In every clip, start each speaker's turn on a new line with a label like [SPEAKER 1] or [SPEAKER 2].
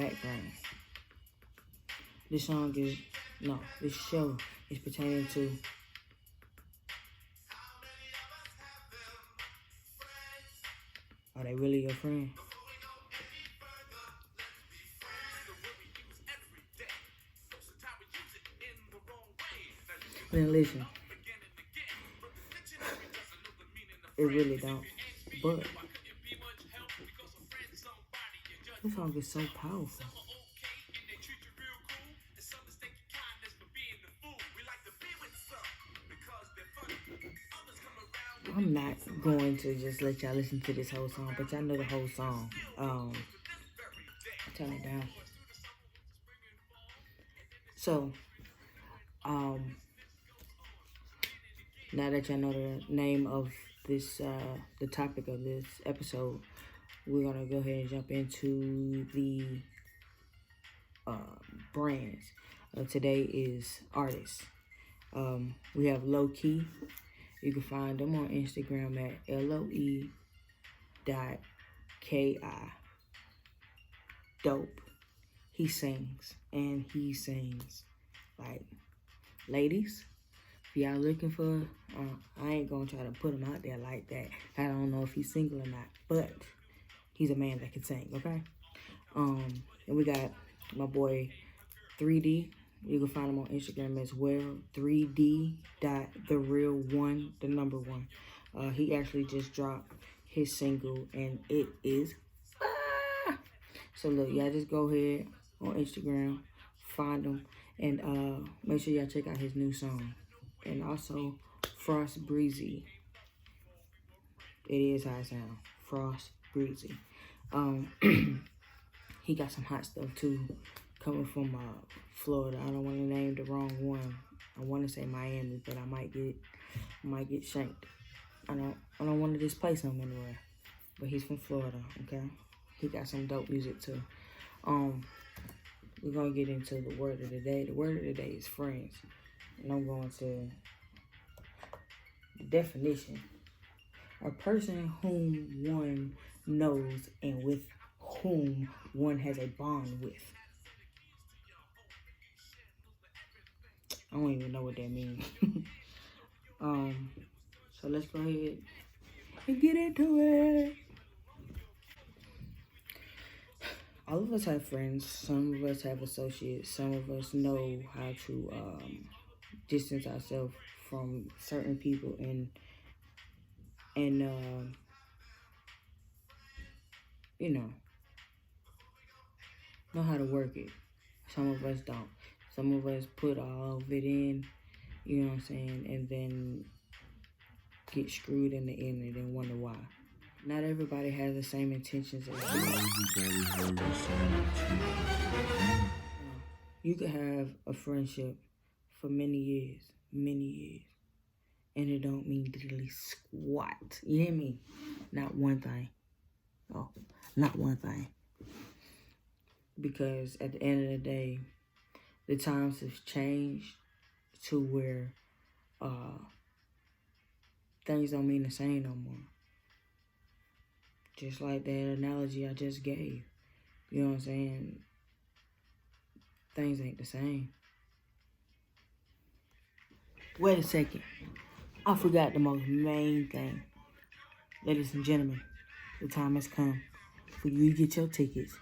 [SPEAKER 1] background. This song is, no, this show is pertaining to are they really your friend? Then listen, it really don't. But this song is so powerful. I'm not going to just let y'all listen to this whole song, but y'all know the whole song. Turn it down. So, now that y'all know the name of this, the topic of this episode, we're gonna go ahead and jump into the brands. Today is artists. We have Low Key. You can find them on Instagram at LOE.KI. Dope. He sings, and he sings. Like, ladies, if y'all looking for, I ain't gonna try to put him out there like that. I don't know if he's single or not, but he's a man that can sing, okay? And we got my boy 3D. You can find him on Instagram as well, 3D.TheReal1, the number one. He actually just dropped his single, and it is fire. So look, y'all just go ahead on Instagram, find him, and make sure y'all check out his new song. And also, Frost Breezy. It is how it sounds, Frost Breezy. He got some hot stuff too, coming from Florida. I don't want to name the wrong one. I want to say Miami, but I might get shanked. I don't want to displace him anywhere, but he's from Florida. Okay, he got some dope music too. We're gonna get into the word of the day. The word of the day is friends, and I'm going to the definition: a person whom one knows and with whom one has a bond with. I don't even know what that means. So let's go ahead and get into it. All of us have friends. Some of us have associates. Some of us know how to distance ourselves from certain people and you know how to work it. Some of us don't. Some of us put all of it in, you know what I'm saying, and then get screwed in the end and then wonder why. Not everybody has the same intentions as you. You could have a friendship for many years, and it don't mean diddly squat. You hear me? Not one thing. Oh, not one thing. Because at the end of the day, the times have changed to where things don't mean the same no more. Just like that analogy I just gave. You know what I'm saying? Things ain't the same. Wait a second. I forgot the most main thing. Ladies and gentlemen, the time has come for you to get your tickets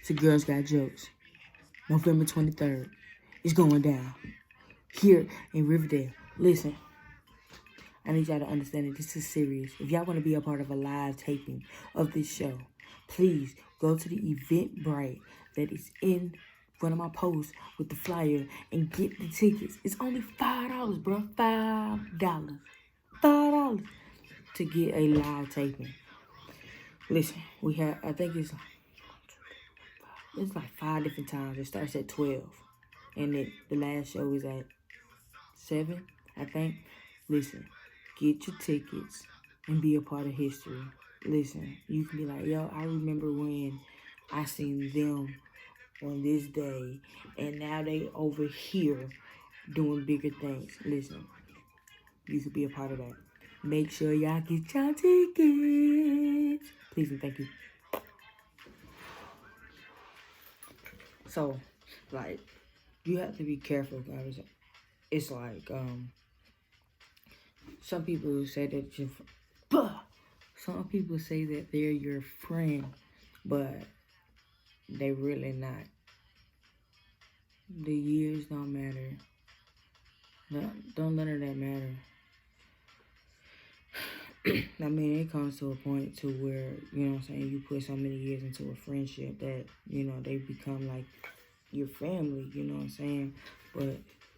[SPEAKER 1] to Girls Got Jokes. November 23rd. It's going down here in Riverdale. Listen, I need y'all to understand that this is serious. If y'all want to be a part of a live taping of this show, please go to the Eventbrite that is in front of my post with the flyer and get the tickets. It's only $5, bro. $5. $5 to get a live taping. Listen, we have, I think it's like 5 different times. It starts at 12. And the last show is at 7, I think. Listen, get your tickets and be a part of history. Listen, you can be like, yo, I remember when I seen them on this day, and now they over here doing bigger things. Listen, you could be a part of that. Make sure y'all get your tickets. Please and thank you. So, like, you have to be careful, guys. It's like, some people say that some people say that they're your friend, but they really not. The years don't matter. No, don't let that matter. I mean, it comes to a point to where, you know what I'm saying, you put so many years into a friendship that, you know, they become like your family, you know what I'm saying? But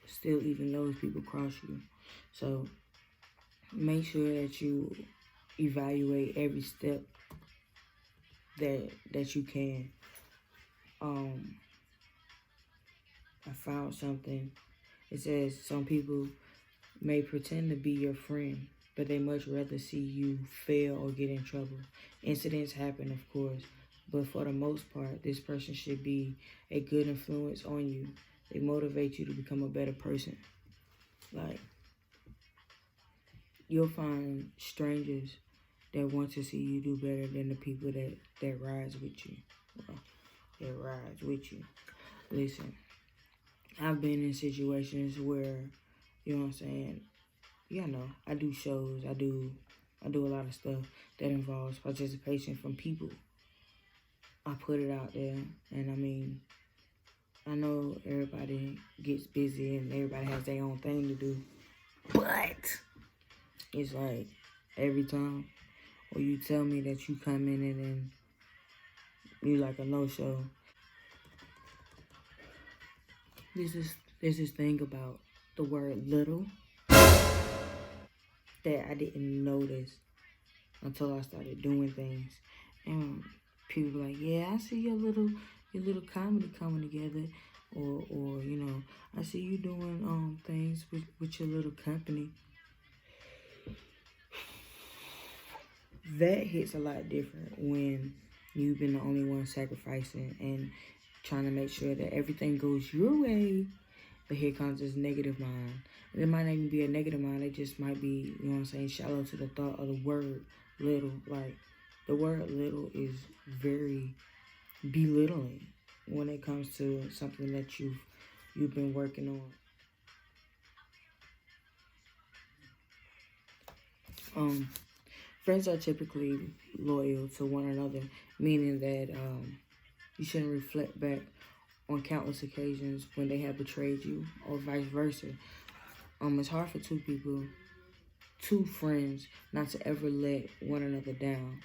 [SPEAKER 1] still, even those people cross you. So make sure that you evaluate every step that you can. I found something. It says some people may pretend to be your friend, but they much rather see you fail or get in trouble. Incidents happen, of course, but for the most part, this person should be a good influence on you. They motivate you to become a better person. Like, you'll find strangers that want to see you do better than the people that rides with you. Well, that rides with you. Listen, I've been in situations where, you know what I'm saying, yeah, no, I do shows, I do a lot of stuff that involves participation from people. I put it out there, and I mean, I know everybody gets busy and everybody has their own thing to do, but it's like every time when you tell me that you come in and you like a no-show, there's this thing about the word little that I didn't notice until I started doing things. And people like, yeah, I see your little comedy coming together, or you know, I see you doing things with your little company. That hits a lot different when you've been the only one sacrificing and trying to make sure that everything goes your way. But here comes this negative mind. And it might not even be a negative mind. It just might be, you know what I'm saying, shallow to the thought of the word little. Like, the word little is very belittling when it comes to something that you've been working on. Friends are typically loyal to one another, meaning that you shouldn't reflect back on countless occasions when they have betrayed you, or vice versa. It's hard for two friends, not to ever let one another down,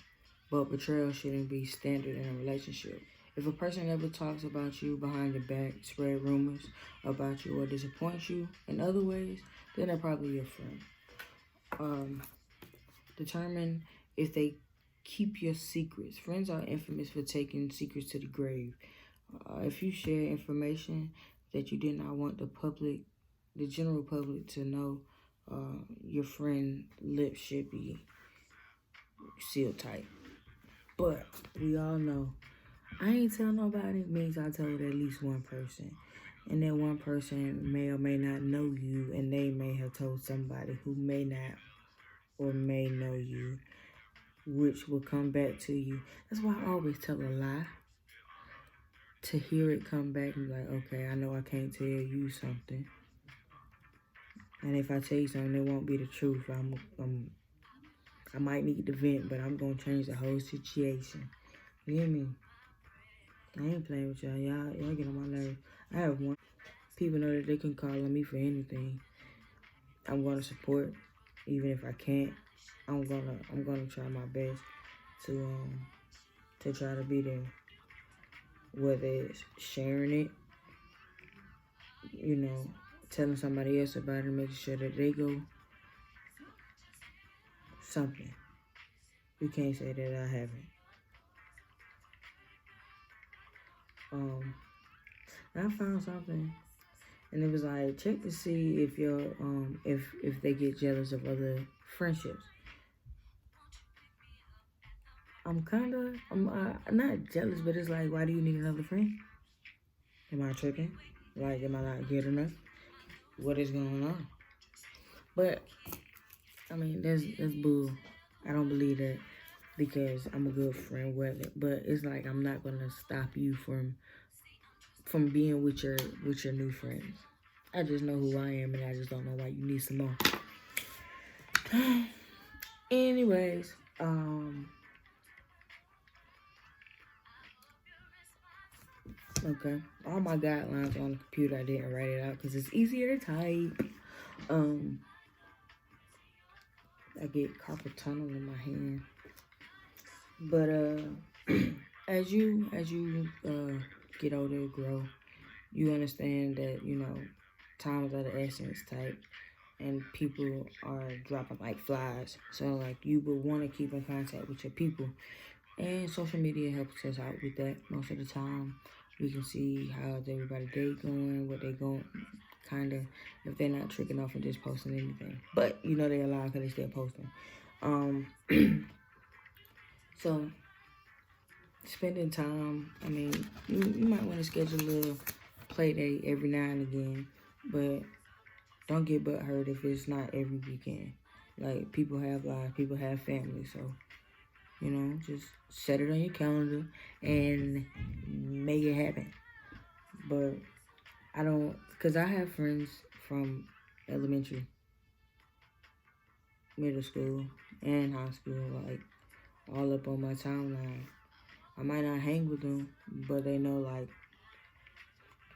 [SPEAKER 1] but betrayal shouldn't be standard in a relationship. If a person ever talks about you behind your back, spread rumors about you, or disappoints you in other ways, then they're probably your friend. Determine if they keep your secrets. Friends are infamous for taking secrets to the grave. If you share information that you did not want the general public to know, your friend lips should be sealed tight. But we all know, I ain't tell nobody means I told at least one person. And that one person may or may not know you, and they may have told somebody who may not or may know you, which will come back to you. That's why I always tell a lie, to hear it come back and be like, okay, I know I can't tell you something. And if I tell you something, it won't be the truth. I might need to vent, but I'm going to change the whole situation. You hear me? I ain't playing with y'all. Y'all get on my nerves. I have one. People know that they can call on me for anything. I'm going to support, even if I can't. I'm gonna try my best to try to be there. Whether it's sharing it, you know, telling somebody else about it, making sure that they go something. You can't say that I haven't. I found something, and it was like, check to see if your if they get jealous of other friendships. I'm not jealous, but it's like, why do you need another friend? Am I tripping? Like, am I not good enough? What is going on? But I mean, that's bull. I don't believe that, because I'm a good friend with it. But it's like, I'm not gonna stop you from from being with your new friends. I just know who I am, and I just don't know why you need some more. Anyways, okay. All my guidelines on the computer, I didn't write it out because it's easier to type. I get carpal tunnel in my hand. But as you get older, grow, you understand that, you know, times are the essence type, and people are dropping like flies. So like you would want to keep in contact with your people, and social media helps us out with that most of the time. We can see how's everybody's day going, what they going, kind of, if they're not tricking off and just posting anything. But you know they're alive because they still posting. So spending time, I mean, you might want to schedule a little play date every now and again, but don't get butthurt if it's not every weekend. Like, people have lives, people have families, so, you know, just set it on your calendar and make it happen. But I don't, because I have friends from elementary, middle school, and high school, like, all up on my timeline. I might not hang with them, but they know, like,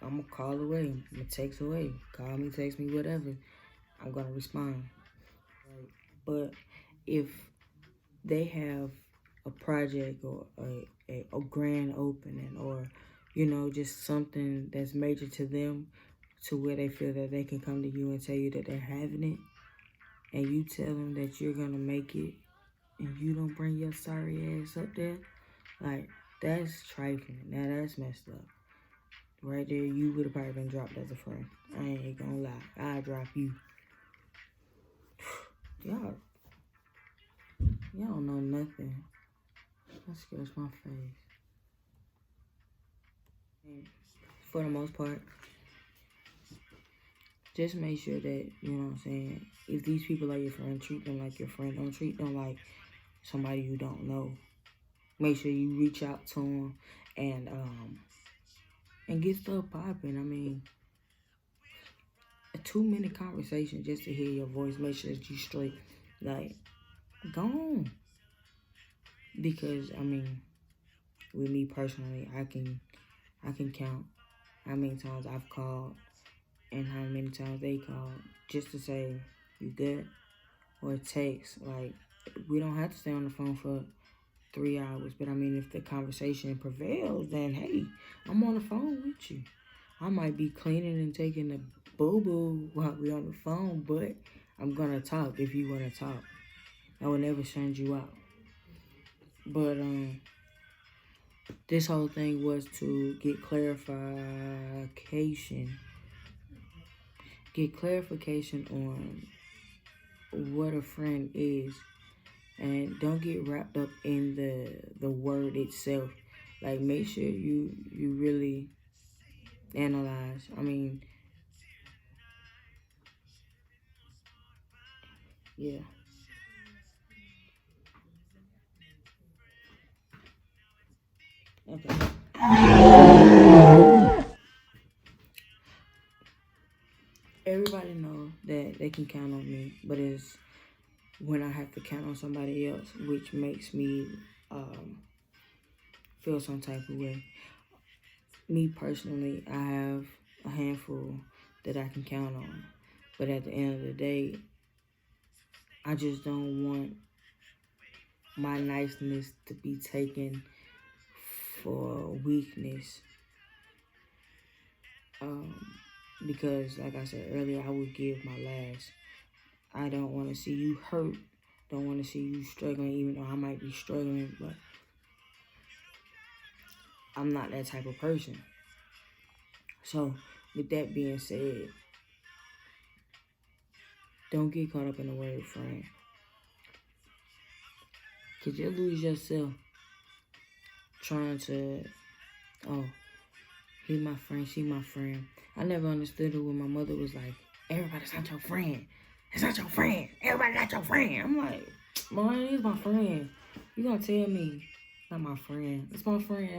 [SPEAKER 1] I'm going to call away, I'm going to text away, call me, text me, whatever, I'm going to respond. But if they have a project or a grand opening, or, you know, just something that's major to them, to where they feel that they can come to you and tell you that they're having it, and you tell them that you're going to make it, and you don't bring your sorry ass up there, like, that's trifling. Now, that's messed up. Right there, you would have probably been dropped as a friend. I ain't gonna lie. I'll drop you. Y'all don't know nothing. I scratch my face. And for the most part, just make sure that, you know what I'm saying, if these people are your friend, treat them like your friend. Don't treat them like somebody you don't know. Make sure you reach out to them and get stuff popping. I mean, a 2-minute conversation just to hear your voice, make sure that you straight. Like, go on. Because, I mean, with me personally, I can count how many times I've called and how many times they called just to say, you good? Or text. Like, we don't have to stay on the phone for 3 hours. But, I mean, if the conversation prevails, then, hey, I'm on the phone with you. I might be cleaning and taking a boo-boo while we're on the phone, but I'm going to talk if you want to talk. I will never send you out. But, this whole thing was to get clarification. Get clarification on what a friend is. And don't get wrapped up in the word itself. Like, make sure you really analyze. I mean, yeah. Okay. Everybody knows that they can count on me, but it's when I have to count on somebody else, which makes me feel some type of way. Me personally, I have a handful that I can count on, but at the end of the day, I just don't want my niceness to be taken for weakness. Because, like I said earlier, I would give my last. I don't want to see you hurt. Don't want to see you struggling, even though I might be struggling, but I'm not that type of person. So, with that being said, don't get caught up in the word friend. Because you'll lose yourself trying to, oh, he my friend, she my friend. I never understood it when my mother was like, everybody's not your friend. It's not your friend. Everybody not your friend. I'm like, Mom, it is my friend. You gonna tell me not my friend. It's my friend.